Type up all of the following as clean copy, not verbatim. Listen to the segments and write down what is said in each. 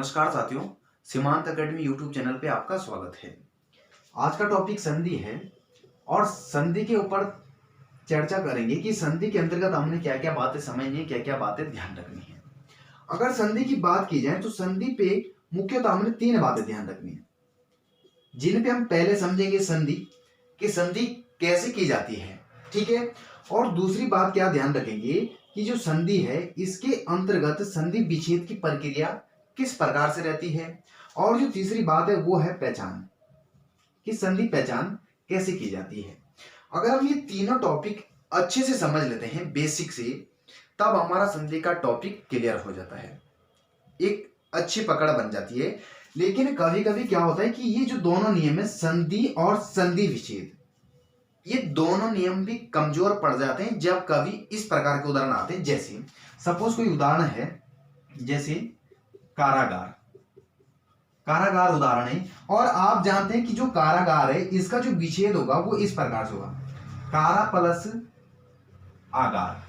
नमस्कार साथियों, सीमांत एकेडमी यूट्यूब चैनल पे आपका स्वागत है। आज का टॉपिक संधि है और संधि के ऊपर चर्चा करेंगे कि संधि के अंतर्गत हमने क्या क्या बातें समझनी है, क्या क्या बातें ध्यान रखनी है। अगर संधि की बात की जाए तो संधि पे मुख्यतः हमने 3 बातें ध्यान रखनी है, जिन पे हम पहले समझेंगे संधि कि संधि कैसे की जाती है, ठीक है। और दूसरी बात क्या ध्यान रखेंगे कि जो संधि है इसके अंतर्गत संधि विच्छेद की प्रक्रिया किस प्रकार से रहती है। और जो तीसरी बात है वो है पहचान, कि संधि पहचान कैसे की जाती है। अगर हम ये तीनों टॉपिक अच्छे से समझ लेते हैं बेसिक से, तब हमारा संधि का टॉपिक क्लियर हो जाता है, एक अच्छी पकड़ बन जाती है। लेकिन कभी कभी क्या होता है कि ये जो दोनों नियम है, संधि और संधि विच्छेद, ये दोनों नियम भी कमजोर पड़ जाते हैं जब कभी इस प्रकार के उदाहरण आते हैं। जैसे सपोज कोई उदाहरण है, जैसे कारागार। कारागार उदाहरण है और आप जानते हैं कि जो कारागार है इसका जो विच्छेद होगा वो इस प्रकार से होगा, कारा प्लस आगार,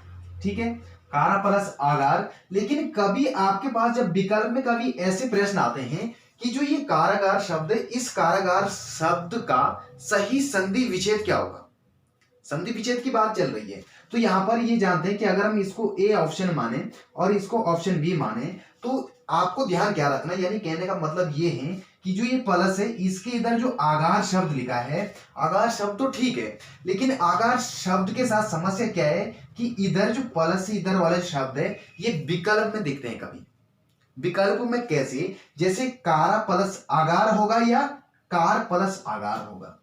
ठीक है, कारा प्लस आगार। लेकिन कभी आपके पास जब विकल्प में कभी ऐसे प्रश्न आते हैं कि जो ये कारागार शब्द है, इस कारागार शब्द का सही संधि विच्छेद क्या होगा। संधि विच्छेद की बात चल रही है तो यहां पर ये जानते हैं कि अगर हम इसको ए ऑप्शन माने और इसको ऑप्शन बी माने तो आपको ध्यान क्या रखना, यानी कहने का मतलब ये है कि जो ये प्लस है इसके इधर जो आगार शब्द लिखा है, आगार शब्द तो ठीक है, लेकिन आगार शब्द के साथ समस्या क्या है कि इधर जो प्लस इधर वाले शब्द है ये विकल्प में दिखते हैं। कभी विकल्प में कैसे, जैसे कारा प्लस आगार होगा या कार प्लस आगार होगा।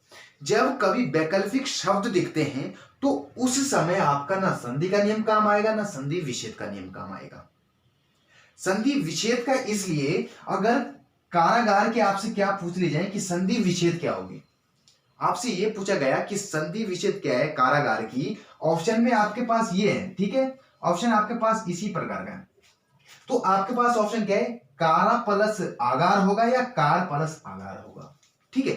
जब कभी वैकल्पिक शब्द दिखते हैं तो उस समय आपका ना संधि का नियम काम आएगा ना संधि विच्छेद का नियम काम आएगा। संधि विच्छेद का इसलिए, अगर कारागार के आपसे क्या पूछ ली जाए कि संधि विच्छेद क्या होगी, आपसे ये पूछा गया कि संधि विच्छेद क्या है कारागार की, ऑप्शन में आपके पास ये है, ठीक है, ऑप्शन आपके पास इसी प्रकार का है, तो आपके पास ऑप्शन क्या है, कारा प्लस आगार होगा या कार प्लस आगार होगा, ठीक है।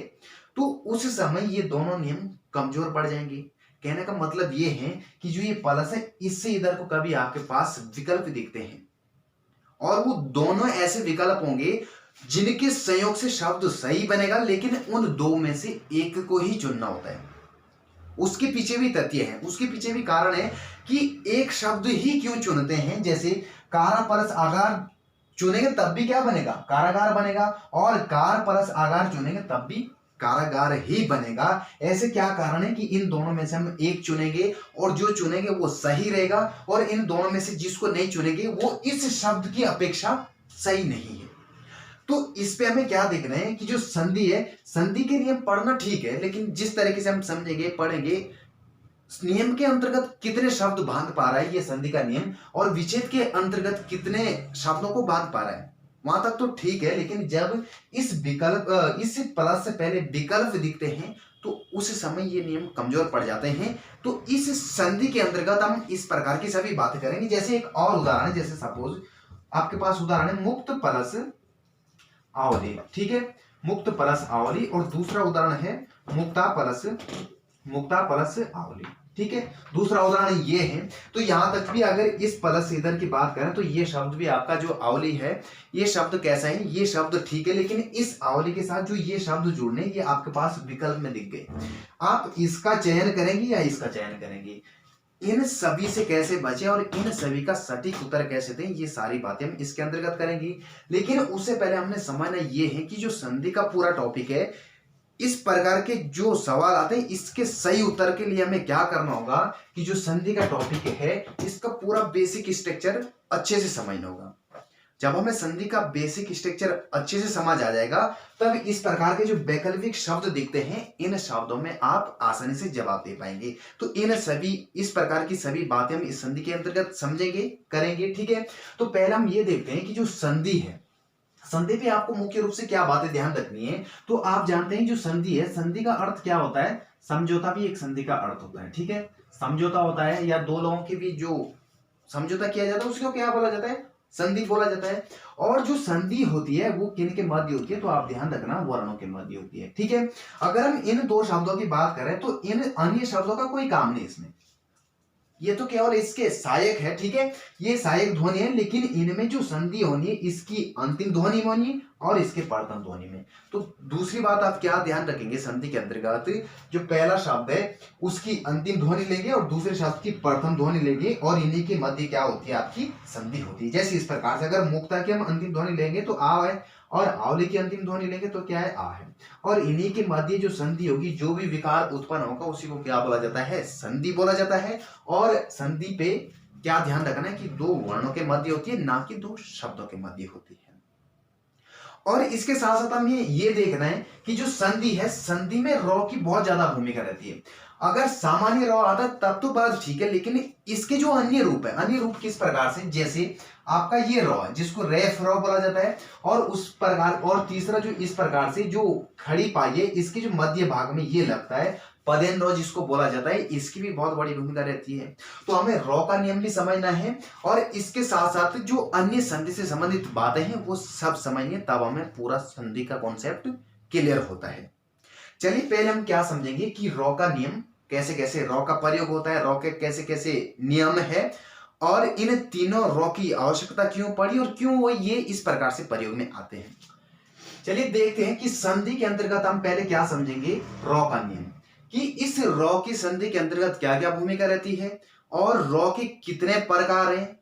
तो उस समय ये दोनों नियम कमजोर पड़ जाएंगे। कहने का मतलब ये है कि जो ये प्लस है इससे इधर को कभी आपके पास विकल्प दिखते हैं और वो दोनों ऐसे विकल्प होंगे जिनके संयोग से शब्द सही बनेगा, लेकिन उन दो में से एक को ही चुनना होता है। उसके पीछे भी तथ्य है, उसके पीछे भी कारण है कि एक शब्द ही क्यों चुनते हैं। जैसे कारा प्लस आगार चुनेंगे तब भी क्या बनेगा, कारागार बनेगा, और कार प्लस आगार चुनेंगे तब भी कारागार ही बनेगा। ऐसे क्या कारण है कि इन दोनों में से हम एक चुनेंगे और जो चुनेंगे वो सही रहेगा, और इन दोनों में से जिसको नहीं चुनेंगे वो इस शब्द की अपेक्षा सही नहीं है। तो इस पे हमें क्या देखना है कि जो संधि है, संधि के नियम पढ़ना ठीक है, लेकिन जिस तरीके से हम समझेंगे पढ़ेंगे, नियम के अंतर्गत कितने शब्द बांध पा रहा है ये संधि का नियम, और विच्छेद के अंतर्गत कितने शब्दों को बांध पा रहा है, वहां तक तो ठीक है। लेकिन जब इस विकल्प, इस प्लस से पहले विकल्प दिखते हैं तो उस समय ये नियम कमजोर पड़ जाते हैं। तो इस संधि के अंतर्गत हम इस प्रकार की सभी बातें करेंगे। जैसे एक और उदाहरण है, जैसे सपोज आपके पास उदाहरण है मुक्त प्लस आवली, ठीक है, मुक्त प्लस आवली, और दूसरा उदाहरण है मुक्ता प्लस आवली, ठीक है, दूसरा उदाहरण ये है। तो यहां तक भी अगर इस प्लस इधर की बात करें तो ये शब्द भी आपका जो आवली है, ये शब्द कैसा है, ये शब्द ठीक है, लेकिन इस आवली के साथ जो ये शब्द जुड़ने ये आपके पास विकल्प में दिख गए। आप इसका चयन करेंगे या इसका चयन करेंगे, इन सभी से कैसे बचे और इन सभी का सटीक उत्तर कैसे दें, ये सारी बातें हम इसके अंतर्गत करेंगे। लेकिन उससे पहले हमने समझना ये है कि जो संधि का पूरा टॉपिक है, इस प्रकार के जो सवाल आते हैं इसके सही उत्तर के लिए हमें क्या करना होगा कि जो संधि का टॉपिक है इसका पूरा बेसिक स्ट्रक्चर अच्छे से समझना होगा। जब हमें संधि का बेसिक स्ट्रक्चर अच्छे से समझ आ जाएगा तब इस प्रकार के जो वैकल्पिक शब्द दिखते हैं इन शब्दों में आप आसानी से जवाब दे पाएंगे। तो इन सभी इस प्रकार की सभी बातें हम इस संधि के अंतर्गत समझेंगे, करेंगे, ठीक है। तो पहले हम ये देखते हैं कि जो संधि है, संधि पे आपको मुख्य रूप से क्या बातें ध्यान रखनी है। तो आप जानते हैं जो संधि है, संधि का अर्थ क्या होता है, समझौता भी एक संधि का अर्थ होता है, ठीक है, समझौता होता है, या दो लोगों के बीच जो समझौता किया जाता है उसको क्या बोला जाता है, संधि बोला जाता है। और जो संधि होती है वो किन के मध्य होती है, तो आप ध्यान रखना वर्णों के मध्य होती है, ठीक है। अगर हम इन दो शब्दों की बात करें तो इन अन्य शब्दों का कोई काम नहीं इसमें, ये तो केवल इसके सहायक है, ठीक है, ये सहायक ध्वनि है, लेकिन इनमें जो संधि होनी है इसकी अंतिम ध्वनि में होनी है और इसके प्रथम ध्वनि में। तो दूसरी बात आप क्या ध्यान रखेंगे, संधि के अंतर्गत जो पहला शब्द है उसकी अंतिम ध्वनि लेंगे और दूसरे शब्द की प्रथम ध्वनि लेंगे और इन्हीं के मध्य क्या होती है, आपकी संधि होती है। जैसे इस प्रकार से अगर मुक्ता की हम अंतिम ध्वनि लेंगे तो आ है, और आवली की अंतिम ध्वनि लेंगे तो क्या है, आ है, और इन्हीं के मध्य जो संधि होगी, जो भी विकार उत्पन्न होगा उसी को क्या बोला जाता है, संधि बोला जाता है। और संधि पे क्या ध्यान रखना है कि दो वर्णों के मध्य होती है, ना कि दो शब्दों के मध्य होती है। और इसके साथ साथ हमें ये देखना है कि जो संधि है, संधि में रॉ की बहुत ज्यादा भूमिका रहती है। अगर सामान्य रॉ आता तब तो बात ठीक है, लेकिन इसके जो अन्य रूप है, अन्य रूप किस प्रकार से, जैसे आपका ये रॉ है जिसको रेफ रॉ बोला जाता है, और उस प्रकार, और तीसरा जो इस प्रकार से जो खड़ी पाई है इसके जो मध्य भाग में ये लगता है पदेन रॉ जिसको बोला जाता है, इसकी भी बहुत बड़ी भूमिका रहती है। तो हमें रॉ का नियम भी समझना है और इसके साथ साथ जो अन्य संधि से संबंधित बातें हैं वो सब समझिए, तब हमें पूरा संधि का कॉन्सेप्ट क्लियर होता है। चलिए पहले हम क्या समझेंगे कि रॉ का नियम कैसे कैसे रॉ का प्रयोग होता है, रॉ के कैसे कैसे नियम है, और इन तीनों रॉ की आवश्यकता क्यों पड़ी और क्यों वो ये इस प्रकार से प्रयोग में आते हैं। चलिए देखते हैं कि संधि के अंतर्गत हम पहले क्या समझेंगे, रॉ का नियम, कि इस रॉ की संधि के अंतर्गत क्या क्या भूमिका रहती है और रॉ के कितने प्रकार हैं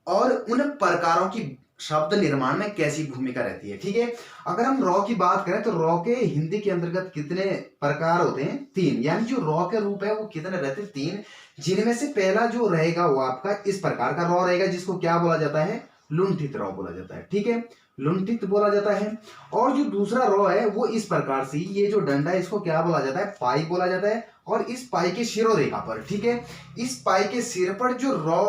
और उन प्रकारों की शब्द निर्माण में कैसी भूमिका रहती है। ठीक है, अगर हम रॉ की बात करें तो रॉ के हिंदी के अंतर्गत कितने प्रकार होते हैं, 3, यानी जो रॉ के रूप है वो कितने रहते हैं, 3, जिनमें से पहला जो रहेगा वो आपका इस प्रकार का रॉ रहेगा जिसको क्या बोला जाता है, लुंठित रॉ बोला जाता है। ठीक है, लुंठित बोला जाता है। और जो दूसरा रॉ है वो इस प्रकार से, ये जो डंडा है इसको क्या बोला जाता है, पाई बोला जाता है, और इस पाई के शिरोरेखा पर, ठीक है, इस पाई के सिर पर जो रॉ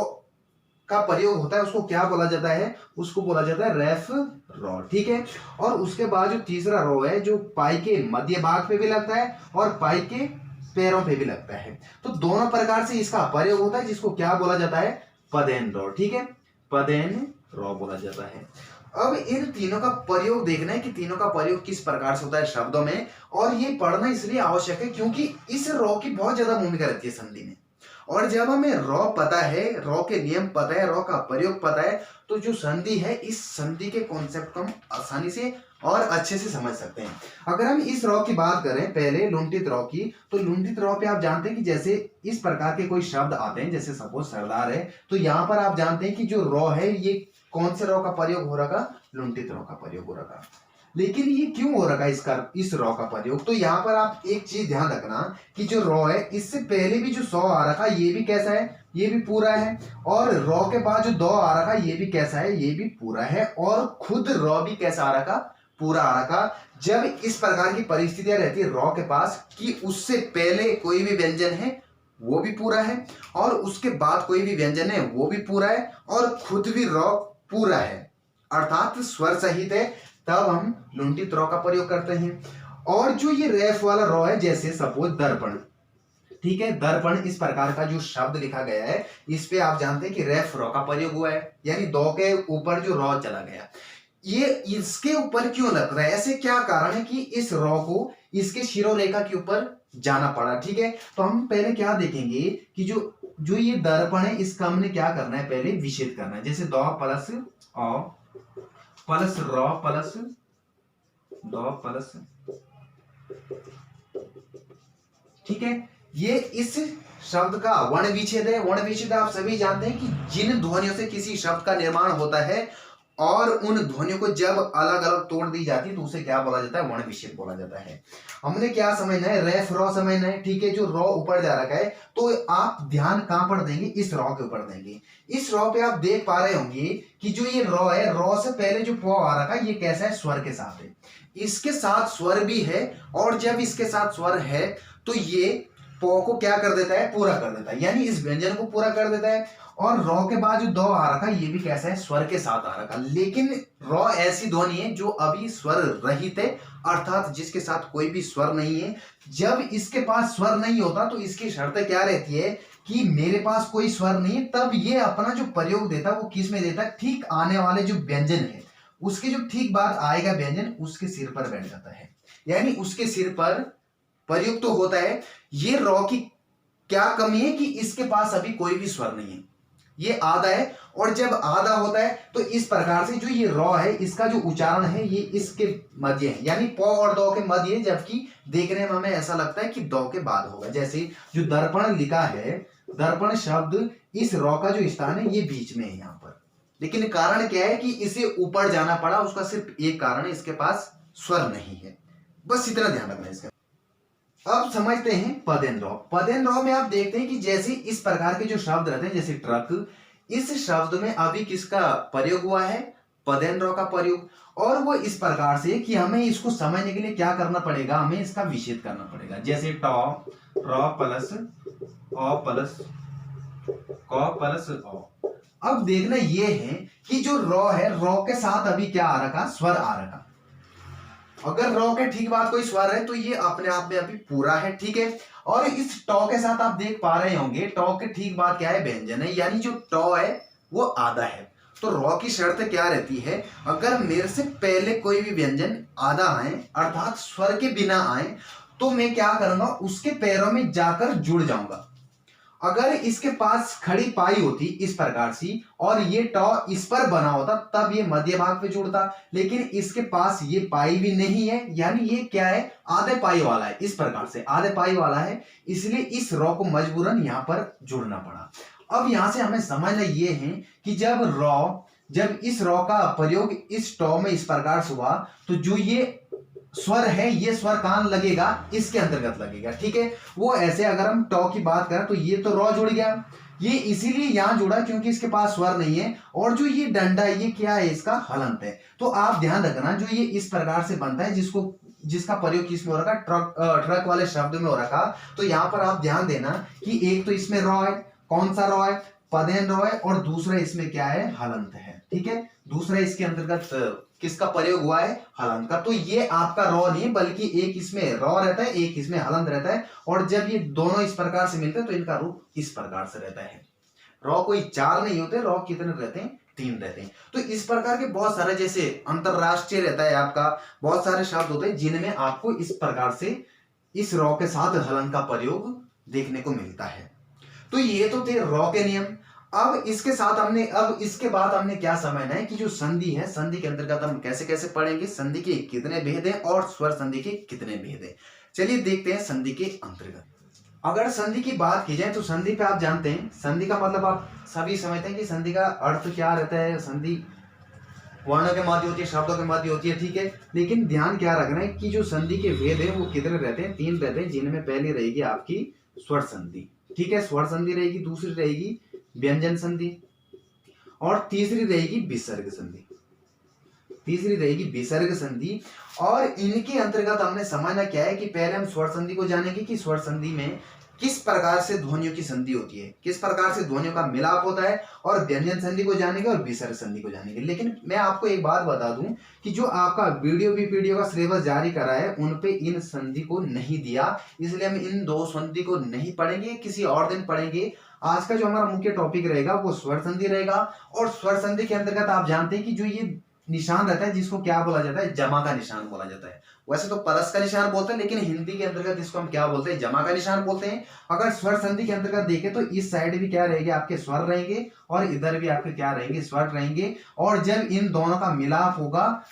का प्रयोग होता है उसको क्या बोला जाता है, उसको बोला जाता है रेफ रॉ। ठीक है, और उसके बाद जो तीसरा रॉ है जो पाई के मध्य भाग पे भी लगता है और पाई के पैरों पे भी लगता है, तो दोनों प्रकार से इसका प्रयोग होता है जिसको क्या बोला जाता है, पदेन रॉ। ठीक है, पदेन रॉ बोला जाता है। अब इन तीनों का प्रयोग देखना है कि तीनों का प्रयोग किस प्रकार से होता है शब्दों में, और ये पढ़ना इसलिए आवश्यक है क्योंकि इस रॉ की बहुत ज्यादा भूमिका रहती है संधि में। और जब हमें रॉ पता है, रॉ के नियम पता है, रॉ का प्रयोग पता है, तो जो संधि है इस संधि के कॉन्सेप्ट को हम आसानी से और अच्छे से समझ सकते हैं। अगर हम इस रॉ की बात करें पहले लुंठित रॉ की, तो लुंठित रॉ पे आप जानते हैं कि जैसे इस प्रकार के कोई शब्द आते हैं, जैसे सपोज सरदार है, तो यहाँ पर आप जानते हैं कि जो रॉ है ये कौन से रॉ का प्रयोग हो रहा, लुंठित रॉ का प्रयोग हो रहा। लेकिन ये क्यों हो रहा है इसका, इस रॉ का प्रयोग, तो यहाँ पर आप एक चीज ध्यान रखना कि जो रॉ है इससे पहले भी जो सौ आ रखा ये भी कैसा है, ये भी पूरा है, और रॉ के बाद जो दो आ रखा ये भी कैसा है, ये भी पूरा है, और खुद रॉ भी कैसा आ रखा, पूरा आ रखा। जब इस प्रकार की परिस्थितियां रहती है रॉ के पास कि उससे पहले कोई भी व्यंजन है वो भी पूरा है और उसके बाद कोई भी व्यंजन है वो भी पूरा है और खुद भी रॉ पूरा है, अर्थात स्वर सहित है, तब हम लुंठित रॉ का प्रयोग करते हैं। और जो ये रेफ वाला रॉ है, जैसे सपोज दर्पण, ठीक है, दर्पण इस प्रकार का जो शब्द लिखा गया है इस पे आप जानते हैं कि रेफ रॉ का प्रयोग हुआ है, यानी दो के ऊपर जो रॉ चला गया, ये इसके ऊपर क्यों लग रहा है, ऐसे क्या कारण है कि इस रॉ को इसके शिरोरेखा के ऊपर जाना पड़ा। ठीक है, तो हम पहले क्या देखेंगे कि जो ये दर्पण है इसका हमने क्या करना है, पहले विच्छेद करना है। जैसे दो प्लस औ प्लस रॉ प्लस दो प्लस, ठीक है, ये इस शब्द का वर्ण विच्छेद है। वर्ण विच्छेद आप सभी जानते हैं कि जिन ध्वनियों से किसी शब्द का निर्माण होता है और उन ध्वनियों को जब अलग अलग तोड़ दी जाती है तो उसे क्या बोला जाता है, वर्ण विच्छेद बोला जाता है। हमने क्या समझना है, रेफ रॉ समझना है। ठीक है, जो रॉ ऊपर जा रखा है तो आप ध्यान कहां पर देंगे, इस रॉ के ऊपर देंगे। इस रॉ पे आप देख पा रहे होंगे कि जो ये रॉ है, रॉ से पहले जो पौ आ रखा है ये कैसा है, स्वर के साथ है, इसके साथ स्वर भी है, और जब इसके साथ स्वर है तो ये पौ को क्या कर देता है, पूरा कर देता है, यानी इस व्यंजन को पूरा कर देता है। और रॉ के बाद जो दो आ रखा है ये भी कैसा है, स्वर के साथ आ रखा, लेकिन रॉ ऐसी ध्वनि है जो अभी स्वर रहित है, अर्थात जिसके साथ कोई भी स्वर नहीं है। जब इसके पास स्वर नहीं होता तो इसकी शर्त क्या रहती है कि मेरे पास कोई स्वर नहीं है, तब ये अपना जो प्रयोग देता है वो किस में देता है, ठीक आने वाले जो व्यंजन है उसके जो ठीक बाद आएगा व्यंजन उसके सिर पर बैठ जाता है, यानी उसके सिर पर प्रयुक्त तो होता है। ये रॉ की क्या कमी है कि इसके पास अभी कोई भी स्वर नहीं है, ये आधा है। और जब आधा होता है तो इस प्रकार से जो ये रॉ है इसका जो उच्चारण है ये इसके मध्य है, यानी प और दो के मध्य है, जबकि देखने में हमें ऐसा लगता है कि दो के बाद होगा। जैसे जो दर्पण लिखा है, दर्पण शब्द इस रॉ का जो स्थान है ये बीच में है यहाँ पर, लेकिन कारण क्या है कि इसे ऊपर जाना पड़ा, उसका सिर्फ एक कारण है, इसके पास स्वर नहीं है। बस इतना ध्यान रखना है इसका। अब समझते हैं पदेन रॉ। पदेन रॉ में आप देखते हैं कि जैसे इस प्रकार के जो शब्द रहते हैं, जैसे ट्रक, इस शब्द में अभी किसका प्रयोग हुआ है, पदेन रॉ का प्रयोग। और वो इस प्रकार से कि हमें इसको समझने के लिए क्या करना पड़ेगा, हमें इसका विच्छेद करना पड़ेगा। जैसे टॉ, रॉ प्लस ऑ प्लस क प्लस औ। अब देखना ये है कि जो रॉ है, रॉ के साथ अभी क्या आ रखा, स्वर आ रखा। अगर रॉ के ठीक बाद कोई स्वर है तो ये अपने आप में अभी पूरा है, ठीक है। और इस टॉ के साथ आप देख पा रहे होंगे, टॉ के ठीक बाद क्या है, व्यंजन है, यानी जो टॉ है वो आधा है। तो रॉ की शर्त क्या रहती है, अगर मेरे से पहले कोई भी व्यंजन आधा आए अर्थात स्वर के बिना आए तो मैं क्या करूंगा, उसके पैरों में जाकर जुड़ जाऊंगा। अगर इसके पास खड़ी पाई होती इस प्रकार सी और ये टॉ इस पर बना होता तब ये मध्य भाग पे जुड़ता, लेकिन इसके पास ये पाई भी नहीं है, यानी ये क्या है, आधे पाई वाला है, इस प्रकार से आधे पाई वाला है, इसलिए इस रॉ को मजबूरन यहां पर जुड़ना पड़ा। अब यहां से हमें समझना ये है कि जब इस रॉ का प्रयोग इस टॉ में इस प्रकार से हुआ तो जो ये स्वर है ये स्वर कहां लगेगा, इसके अंतर्गत लगेगा, ठीक है। वो ऐसे अगर हम टॉ की बात करें तो ये तो रॉ जुड़ गया, ये इसीलिए यहां जुड़ा क्योंकि इसके पास स्वर नहीं है। और जो ये डंडा है ये क्या है, इसका हलंत है। तो आप ध्यान रखना, जो ये इस प्रकार से बनता है जिसका प्रयोग किस में हो रखा, ट्रक वाले शब्द में हो रखा। तो यहां पर आप ध्यान देना कि एक तो इसमें रॉ है, कौन सा रॉ है, पदेन रॉ है, और दूसरा इसमें क्या है, हलंत है, ठीक है। दूसरा इसके अंतर्गत किसका प्रयोग हुआ है, हलंत का। तो ये आपका रॉ नहीं बल्कि एक इसमें रॉ रहता है, एक इसमें हलंत रहता है। और जब ये दोनों इस प्रकार से मिलते हैं तो इनका रूप इस प्रकार से रहता है। रॉ कोई चार नहीं होते, रॉ कितने रहते हैं, तीन रहते हैं। तो इस प्रकार के बहुत सारे, जैसे अंतरराष्ट्रीय रहता है आपका, बहुत सारे शब्द होते हैं जिनमें आपको इस प्रकार से इस रॉ के साथ हलंत का प्रयोग देखने को मिलता है। तो ये तो थे रॉ के नियम। अब इसके बाद हमने क्या समझना है कि जो संधि है, संधि के अंतर्गत हम कैसे कैसे पढ़ेंगे, संधि के कितने भेद हैं और स्वर संधि के कितने भेद हैं। चलिए देखते हैं संधि के अंतर्गत। अगर संधि की बात की जाए तो संधि पे आप जानते हैं, संधि का मतलब आप सभी समझते हैं कि संधि का अर्थ क्या रहता है। संधि वर्णों के मध्य होती है, शब्दों के मध्य होती है, ठीक है। लेकिन ध्यान क्या रखना है कि जो संधि के भेद है वो कितने रहते हैं, तीन रहते हैं, जिनमें पहली रहेगी आपकी स्वर संधि, ठीक है, स्वर संधि रहेगी, दूसरी रहेगी व्यंजन संधि, और तीसरी रहेगी विसर्ग संधि, तीसरी रहेगी विसर्ग संधि। और इनके अंतर्गत हमने समझना क्या है कि पहले हम स्वर संधि को जानेंगे कि स्वर संधि में किस प्रकार से ध्वनियों की संधि होती है, किस प्रकार से ध्वनियों का मिलाप होता है, और व्यंजन संधि को जानेंगे और विसर्ग संधि को जानेंगे। लेकिन मैं आपको एक बात बता दूं कि जो आपका वीडियो का सिलेबस जारी करा है उन पे इन संधि को नहीं दिया, इसलिए हम इन दो संधि को नहीं पढ़ेंगे, किसी और दिन पढ़ेंगे। आज का जो हमारा मुख्य टॉपिक रहेगा वो स्वर संधि रहेगा। और स्वर संधि के अंतर्गत आप जानते हैं कि जो ये निशान रहता है जिसको क्या बोला जाता है, जमा का निशान बोला जाता है। वैसे तो परस का निशान बोलते हैं, लेकिन हिंदी के अंतर्गत इसको हम क्या बोलते हैं, जमा का निशान बोलते हैं। अगर स्वर संधि के अंतर्गत देखें तो इस साइड भी क्या रहेंगे, आपके स्वर रहेंगे, और इधर भी आपके क्या रहेंगे, स्वर रहेंगे। और जब इन दोनों का मिलाप होगा,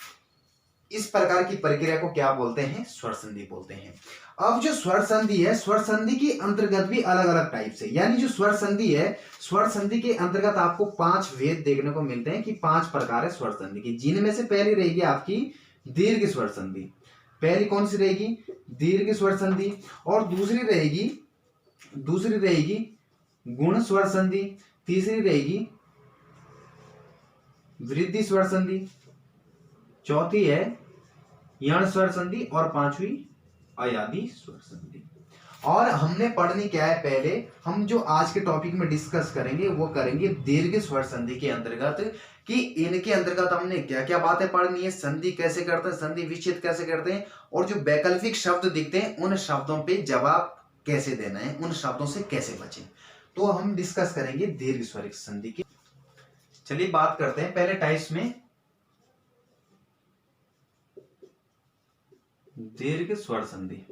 इस प्रकार की प्रक्रिया को क्या बोलते हैं, स्वर संधि बोलते हैं। अब जो स्वर संधि है, स्वर संधि के अंतर्गत भी अलग अलग टाइप से, यानी जो स्वर संधि है, स्वर संधि के अंतर्गत आपको 5 भेद देखने को मिलते हैं कि 5 प्रकार है स्वर संधि की, जिनमें से पहली रहेगी आपकी दीर्घ स्वर संधि। पहली कौन सी रहेगी, दीर्घ स्वर संधि। और दूसरी रहेगी गुण स्वर संधि। तीसरी रहेगी वृद्धि स्वर संधि। चौथी है यण स्वर संधि, और पांचवी अयादी स्वर संधि। और हमने पढ़नी क्या है, पहले हम जो आज के टॉपिक में डिस्कस करेंगे वो करेंगे दीर्घ स्वर संधि के अंतर्गत, कि इनके अंतर्गत हमने क्या क्या बातें पढ़नी है, संधि कैसे करते हैं, संधि विच्छेद कैसे करते हैं, और जो वैकल्पिक शब्द दिखते हैं उन शब्दों पे जवाब कैसे देना है, उन शब्दों से कैसे बचें। तो हम डिस्कस करेंगे दीर्घ स्वर संधि की। चलिए बात करते हैं पहले टाइप्स में। दीर्घ स्वर संधि,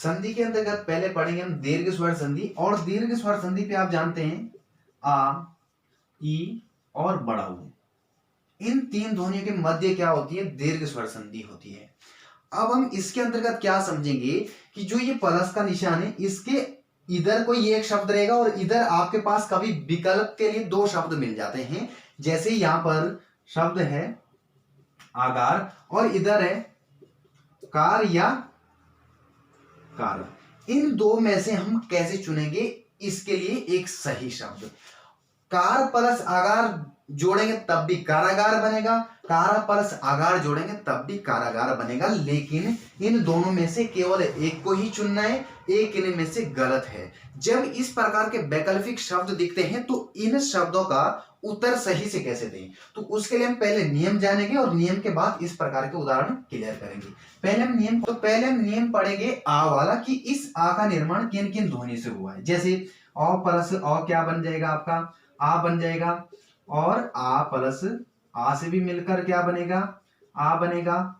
संधि के अंतर्गत पहले पढ़ेंगे हम दीर्घ स्वर संधि, और दीर्घ स्वर संधि पे आप जानते हैं आ, ई और बड़ा ऊ, इन तीन ध्वनियों के मध्य क्या होती है, दीर्घ स्वर संधि होती है। अब हम इसके अंतर्गत क्या समझेंगे कि जो ये प्लस का निशान है, इसके इधर कोई एक शब्द रहेगा और इधर आपके पास कभी विकल्प के लिए दो शब्द मिल जाते हैं। जैसे यहां पर शब्द है आगार और इधर है कार या कार। इन दो में से हम कैसे चुनेंगे, इसके लिए एक सही शब्द। कार प्लस आगार जोड़ेंगे तब भी कारागार बनेगा, कार प्लस आगार जोड़ेंगे तब भी कारागार बनेगा, लेकिन इन दोनों में से केवल एक को ही चुनना है, एक इनमें से गलत है। जब इस प्रकार के वैकल्पिक शब्द दिखते हैं तो इन शब्दों का उत्तर सही से कैसे दें, तो उसके लिए हम पहले नियम जानेंगे और नियम के बाद इस प्रकार के उदाहरण क्लियर करेंगे। पहले हम नियम पढ़ेंगे आ वाला, कि इस आ का निर्माण किन किन ध्वनि से हुआ है। जैसे अ प्लस अ क्या बन जाएगा, आपका आ बन जाएगा, और आ प्लस आ से भी मिलकर क्या बनेगा, आ बनेगा।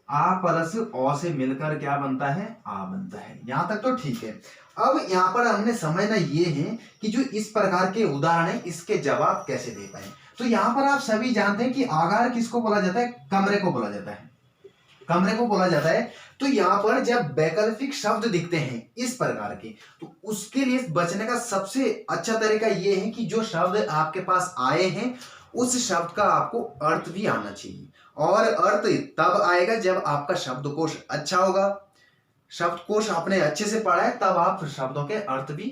आ प्लस ओ से मिलकर क्या बनता है, आ बनता है। यहां तक तो ठीक है। अब यहां पर हमने समझना ये है कि जो इस प्रकार के उदाहरण है इसके जवाब कैसे दे पाए। तो यहां पर आप सभी जानते हैं कि आगार किसको बोला जाता है, कमरे को बोला जाता है, कमरे को बोला जाता है। तो यहां पर जब वैकल्पिक शब्द दिखते हैं इस प्रकार के, तो उसके लिए बचने का सबसे अच्छा तरीका यह है कि जो शब्द आपके पास आए हैं उस शब्द का आपको अर्थ भी आना चाहिए, और अर्थ तब आएगा जब आपका शब्दकोश अच्छा होगा। शब्दकोश आपने अच्छे से पढ़ा है तब आप शब्दों के अर्थ भी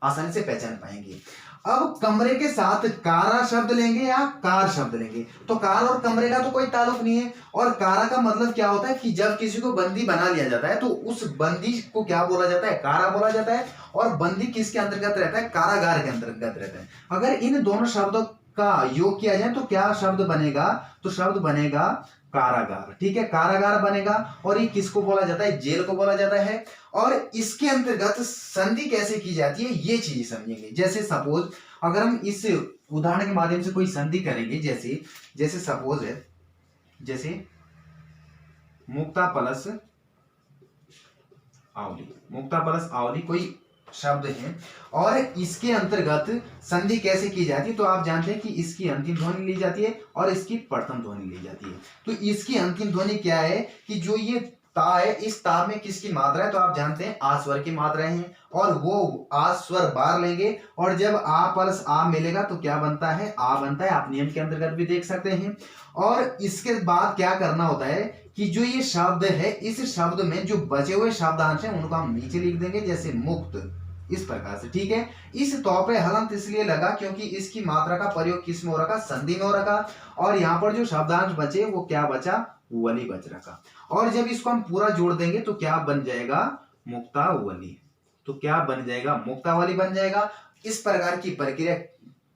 आसानी से पहचान पाएंगे। अब कमरे के साथ कारा शब्द लेंगे या कार शब्द लेंगे, तो कार और कमरे का तो कोई ताल्लुक नहीं है। और कारा का मतलब क्या होता है कि जब किसी को बंदी बना लिया जाता है तो उस बंदी को क्या बोला जाता है, कारा बोला जाता है। और बंदी किसके अंतर्गत रहता है, कारागार के अंतर्गत रहता है। अगर इन दोनों शब्दों का योग किया जाए तो क्या शब्द बनेगा, तो शब्द बनेगा कारागार। ठीक है, कारागार बनेगा। और ये किसको बोला जाता है, जेल को बोला जाता है। और इसके अंतर्गत संधि कैसे की जाती है ये चीज समझेंगे। जैसे सपोज अगर हम इस उदाहरण के माध्यम से कोई संधि करेंगे, जैसे सपोज है, जैसे मुक्ता प्लस आवली, मुक्ता प्लस आवली कोई शब्द है, और इसके अंतर्गत संधि कैसे की जाती है, तो आप जानते हैं कि इसकी अंतिम ध्वनि ली जाती है और इसकी प्रथम ध्वनि ली जाती है। तो इसकी अंतिम ध्वनि क्या है कि जो ये ता है, इस ता में किसकी मात्रा है, तो आप जानते हैं आ स्वर की मात्रा है, और वो आ स्वर बार लेंगे, और जब आ प्लस आ मिलेगा तो क्या बनता है, आ बनता है। आप नियम के अंतर्गत भी देख सकते हैं। और इसके बाद क्या करना होता है कि जो ये शब्द है, इस शब्द में जो बचे हुए शब्दांश हैं उनको हम नीचे लिख देंगे, जैसे मुक्त, इस प्रकार से। ठीक है, इस तौ पे हलंत इसलिए लगा क्योंकि इसकी मात्रा का प्रयोग किस में हो रखा, संधि में हो रखा, और यहाँ पर जो शब्दांश बचे वो क्या बचा, वली बच रखा। और जब इसको हम पूरा जोड़ देंगे तो क्या बन जाएगा, मुक्तावली। तो क्या बन जाएगा, मुक्तावली बन जाएगा। इस प्रकार की प्रक्रिया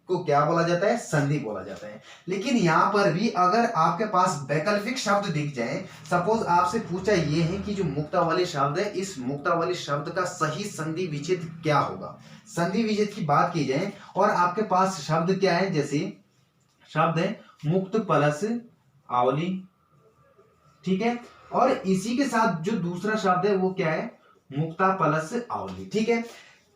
को क्या बोला जाता है, संधि बोला जाता है। लेकिन यहां पर भी अगर आपके पास वैकल्पिक शब्द दिख जाए, सपोज आपसे पूछा ये है कि जो मुक्तावली शब्द है, इस मुक्तावली शब्द का सही संधि विच्छेद क्या होगा, संधि विच्छेद की बात की जाए, और आपके पास शब्द क्या है, जैसे शब्द है मुक्त प्लस आवली। ठीक है, और इसी के साथ जो दूसरा शब्द है वो क्या है, मुक्ता प्लस आवली। ठीक है,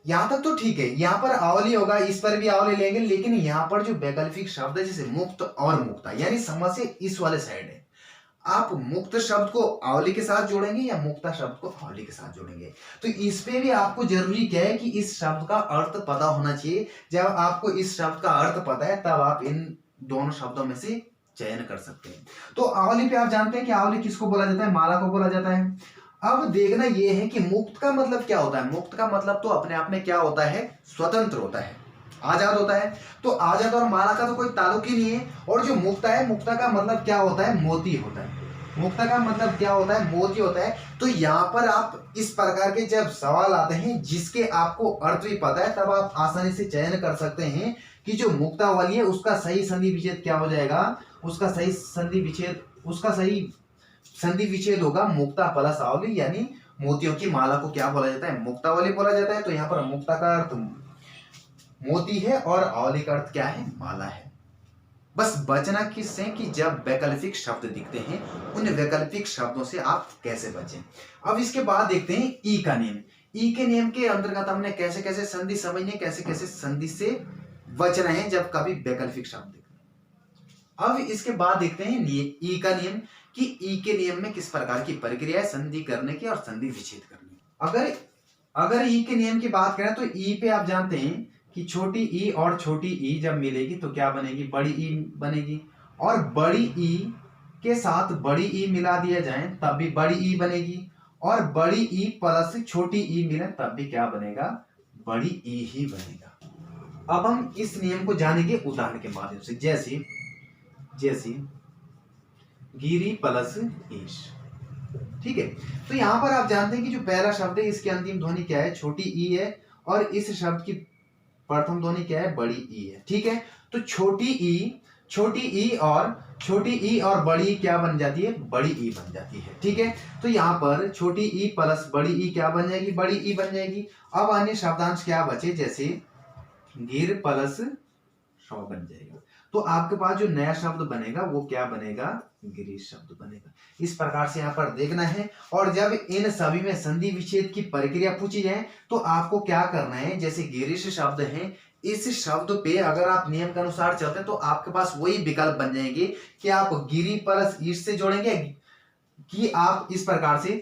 यहां तक तो ठीक है। यहां पर आवली होगा, इस पर भी आवली लेंगे, लेकिन यहां पर जो वैकल्पिक शब्द है जैसे मुक्त और मुक्ता, यानी समस्या इस वाले साइड है। आप मुक्त शब्द को आवली के साथ जोड़ेंगे या मुक्ता शब्द को आवली के साथ जोड़ेंगे, तो इस पे भी आपको जरूरी क्या है कि इस शब्द का अर्थ पता होना चाहिए। जब आपको इस शब्द का अर्थ पता है तब आप इन दोनों शब्दों में से चयन कर सकते हैं। तो आवली पे आप जानते हैं कि आवली किसको बोला जाता है, माला को बोला जाता है। अब देखना यह है कि मुक्त का मतलब क्या होता है। मुक्त का मतलब तो अपने आप में क्या होता है, स्वतंत्र होता है, आजाद होता है। तो आजाद और माला का तो कोई ताल्लुक ही नहीं है। और जो मुक्ता है, मुक्ता का मतलब क्या होता है, मोती होता है। मुक्ता का मतलब क्या होता है, मोती होता है। तो यहाँ पर आप इस प्रकार के जब सवाल आते हैं जिसके आपको अर्थ भी पता है, तब आप आसानी से चयन कर सकते हैं कि जो मुक्तावली है उसका सही संधि विच्छेद क्या हो जाएगा, उसका सही संधि विच्छेद होगा मुक्ता प्लस आवली, यानी मोतियों की माला को क्या बोला जाता है, मुक्तावली बोला जाता है। तो यहाँ पर मुक्ता का अर्थ मोती है और आवली का अर्थ क्या है, माला है। बस बचना किससे कि जब वैकल्पिक शब्द दिखते हैं उन वैकल्पिक शब्दों से आप कैसे बचें। अब इसके बाद देखते हैं ई का नियम। ई के नियम के अंतर्गत हमने कैसे कैसे संधि समझनी, कैसे कैसे संधि से बचना है जब कभी वैकल्पिक शब्द दिखते हैं। अब इसके बाद देखते हैं ई का नियम कि ई के नियम में किस प्रकार की प्रक्रिया है संधि करने की और संधि विच्छेद करने की। अगर ई के नियम की बात करें तो ई पे आप जानते हैं कि छोटी ई और छोटी ई जब मिलेगी तो क्या बनेगी, बड़ी ई बनेगी। और बड़ी ई के साथ बड़ी ई मिला दिया जाए तब भी बड़ी ई बनेगी। और बड़ी ई प्लस छोटी ई मिले तब भी क्या बनेगा, बड़ी ई ही बनेगा। अब हम इस नियम को जानेंगे उदाहरण के माध्यम से। जैसे गिरी प्लस ईश, ठीक है। तो यहां पर आप जानते हैं कि जो पहला शब्द है इसकी अंतिम ध्वनि क्या है, छोटी ई है। और इस शब्द की प्रथम ध्वनि क्या है, बड़ी ई है, ठीक है। तो छोटी ई और बड़ी ई क्या बन जाती है, बड़ी ई बन जाती है, ठीक है। तो यहाँ पर छोटी ई प्लस बड़ी ई क्या बन जाएगी, बड़ी ई बन जाएगी। अब अन्य शब्दांश क्या बचे, जैसे गिर प्लस शौ बन जाएगा। तो आपके पास जो नया शब्द बनेगा वो क्या बनेगा, गिरीश शब्द बनेगा। इस प्रकार से यहाँ पर देखना है। और जब इन सभी में संधि विच्छेद की प्रक्रिया पूछी जाए तो आपको क्या करना है, जैसे गिरीश शब्द है, इस शब्द पे अगर आप नियम के अनुसार चलते हैं तो आपके पास वही विकल्प बन जाएंगे कि आप गिरी प्लस ईश से जोड़ेंगे, कि आप इस प्रकार से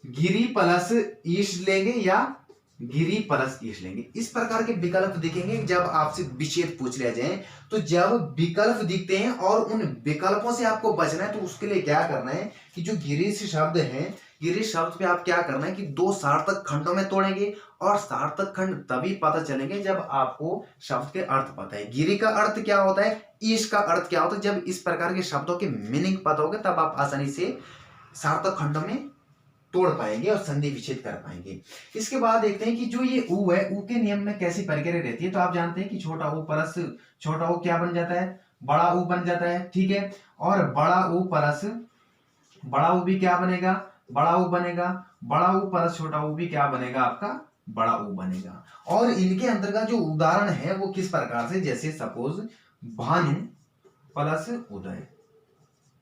गिरी प्लस ईश लेंगे या गिरी प्लस ईश लेंगे। इस प्रकार के विकल्प दिखेंगे जब आपसे विच्छेद पूछ लिया जाए। तो जब विकल्प दिखते हैं और उन विकल्पों से आपको बचना है तो उसके लिए क्या करना है कि जो गिरीश शब्द है, गिरीश शब्द पे आप क्या करना है कि दो सार्थक खंडों में तोड़ेंगे। और सार्थक खंड तभी पता चलेंगे जब आपको शब्द के अर्थ पता है। गिरी का अर्थ क्या होता है, ईश का अर्थ क्या होता है, जब इस प्रकार के शब्दों के मीनिंग पता होगा तब आप आसानी से सार्थक खंडों में तोड़ पाएंगे और संधि विच्छेद कर पाएंगे। इसके बाद देखते हैं कि जो ये ऊ है, ऊ के नियम में कैसी प्रक्रिया रहती है। तो आप जानते हैं कि छोटा ऊ प्लस छोटा ऊ क्या बन जाता है, बड़ा ऊ बन जाता है, ठीक है। और बड़ा ऊ प्लस बड़ा ऊ भी क्या बनेगा, बड़ा ऊ बनेगा। बड़ा ऊ प्लस छोटा ऊ भी क्या बनेगा, आपका बड़ा ऊ बनेगा। और इनके अंतर्गत जो उदाहरण है वो किस प्रकार से, जैसे सपोज भानु प्लस उदय,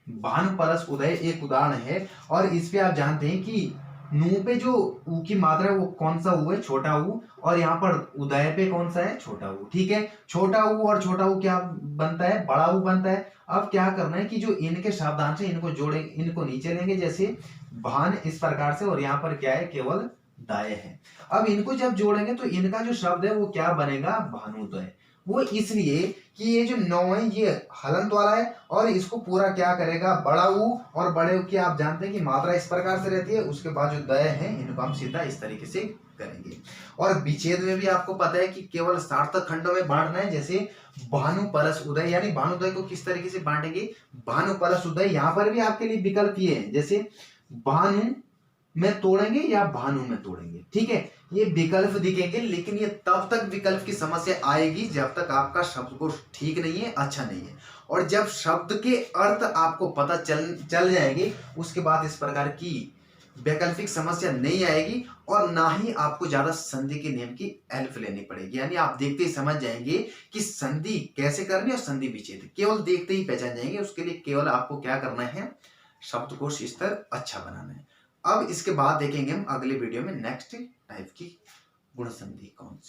भानु प्लस उदय एक उदाहरण है। और इस पे आप जानते हैं कि नू पे जो ऊ की मात्रा है वो कौन सा ऊ है, छोटा ऊ। और यहाँ पर उदय पे कौन सा है, छोटा ऊ, ठीक है। छोटा ऊ और छोटा ऊ क्या बनता है, बड़ा ऊ बनता है। अब क्या करना है कि जो इनके शब्दांश है इनको जोड़ेंगे, इनको नीचे लेंगे जैसे भान, इस प्रकार से। और यहाँ पर क्या है, केवल दाय है। अब इनको जब जोड़ेंगे तो इनका जो शब्द है वो क्या बनेगा, भानुदय। वो इसलिए कि ये जो नौ है ये हलंत वाला है और इसको पूरा क्या करेगा, बड़ा ऊ। और बड़े ऊ की आप जानते हैं कि मात्रा इस प्रकार से रहती है। उसके बाद जो दय है इनको हम सीधा इस तरीके से करेंगे। और विच्छेद में भी आपको पता है कि केवल सार्थक खंडों में बांटना है। जैसे भानु परस उदय, यानी भानुदय को किस तरीके से बांटेंगे, भानु परस उदय। यहाँ पर भी आपके लिए विकल्प ये है, जैसे भानु में तोड़ेंगे या भानु में तोड़ेंगे, ठीक है। ये विकल्प दिखेंगे, लेकिन ये तब तक विकल्प की समस्या आएगी जब तक आपका शब्दकोश ठीक नहीं है, अच्छा नहीं है। और जब शब्द के अर्थ आपको पता चल जाएंगे उसके बाद इस प्रकार की वैकल्पिक समस्या नहीं आएगी। और ना ही आपको ज्यादा संधि के नियम की हेल्प लेनी पड़ेगी, यानी आप देखते ही समझ जाएंगे कि संधि कैसे करनी और संधि विच्छेद केवल देखते ही पहचान जाएंगे। उसके लिए केवल आपको क्या करना है, शब्दकोश स्तर अच्छा बनाना है। अब इसके बाद देखेंगे हम अगले वीडियो में नेक्स्ट टाइप की गुण संधि कौन सी।